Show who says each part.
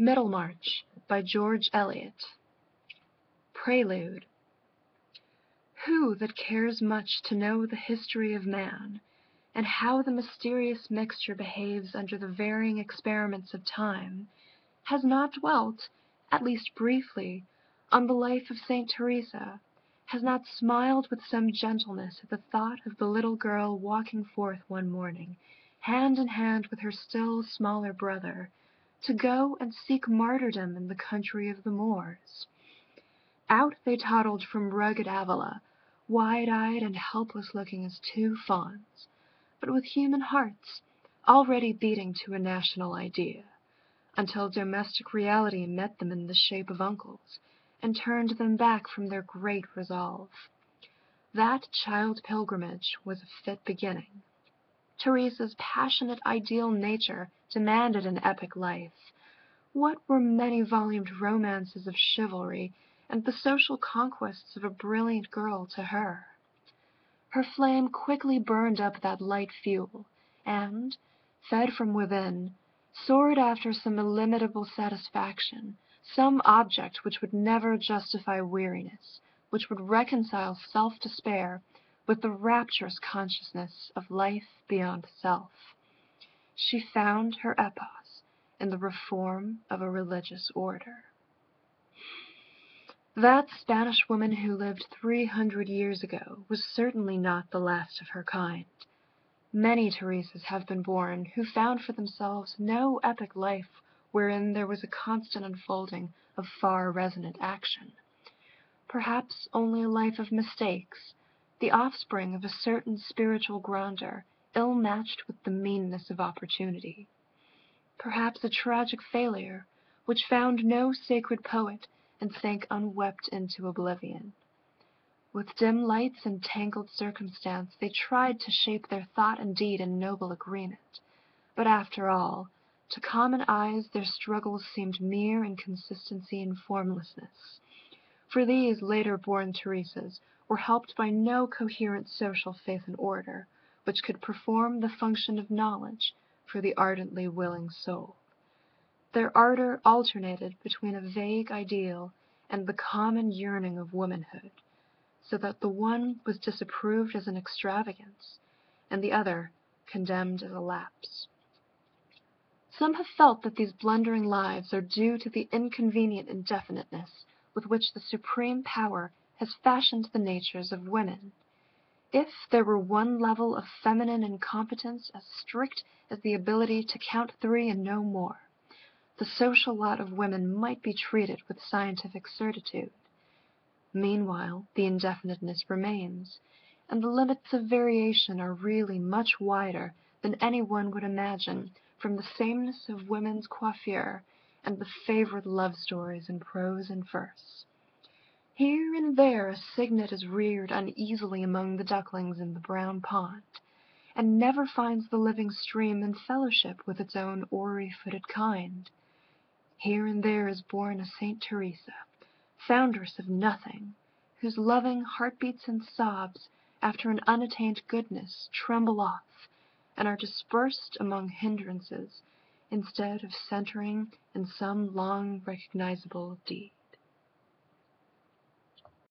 Speaker 1: Middlemarch by George Eliot. Prelude. Who that cares much to know the history of man, and how the mysterious mixture behaves under the varying experiments of time, has not dwelt, at least briefly, on the life of Saint Teresa, has not smiled with some gentleness at the thought of the little girl walking forth one morning, hand in hand with her still smaller brother, to go and seek martyrdom in the country of the Moors. Out they toddled from rugged Avila, wide-eyed and helpless-looking as two fawns, but with human hearts already beating to a national idea, until domestic reality met them in the shape of uncles, and turned them back from their great resolve. That child pilgrimage was a fit beginning. Teresa's passionate ideal nature demanded an epic life. What were many-volumed romances of chivalry and the social conquests of a brilliant girl to her? Her flame quickly burned up that light fuel, and, fed from within, soared after some illimitable satisfaction, some object which would never justify weariness, which would reconcile self-despair with the rapturous consciousness of life beyond self. She found her epos in the reform of a religious order. That Spanish woman who lived 300 years ago was certainly not the last of her kind. Many Teresas have been born who found for themselves no epic life wherein there was a constant unfolding of far resonant action. Perhaps only a life of mistakes, the offspring of a certain spiritual grandeur ill-matched with the meanness of opportunity. Perhaps a tragic failure, which found no sacred poet and sank unwept into oblivion. With dim lights and tangled circumstance, they tried to shape their thought and deed in noble agreement. But after all, to common eyes their struggles seemed mere inconsistency and formlessness. For these later-born Teresas were helped by no coherent social faith and order, which could perform the function of knowledge for the ardently willing soul. Their ardor alternated between a vague ideal and the common yearning of womanhood, so that the one was disapproved as an extravagance, and the other condemned as a lapse. Some have felt that these blundering lives are due to the inconvenient indefiniteness with which the supreme power has fashioned the natures of women. If there were one level of feminine incompetence as strict as the ability to count 3 and no more, the social lot of women might be treated with scientific certitude. Meanwhile, the indefiniteness remains, and the limits of variation are really much wider than anyone would imagine from the sameness of women's coiffure and the favorite love stories in prose and verse. Here and there a cygnet is reared uneasily among the ducklings in the brown pond, and never finds the living stream in fellowship with its own oary-footed kind. Here and there is born a Saint Teresa, foundress of nothing, whose loving heartbeats and sobs after an unattained goodness tremble off, and are dispersed among hindrances, instead of centering in some long recognizable deed.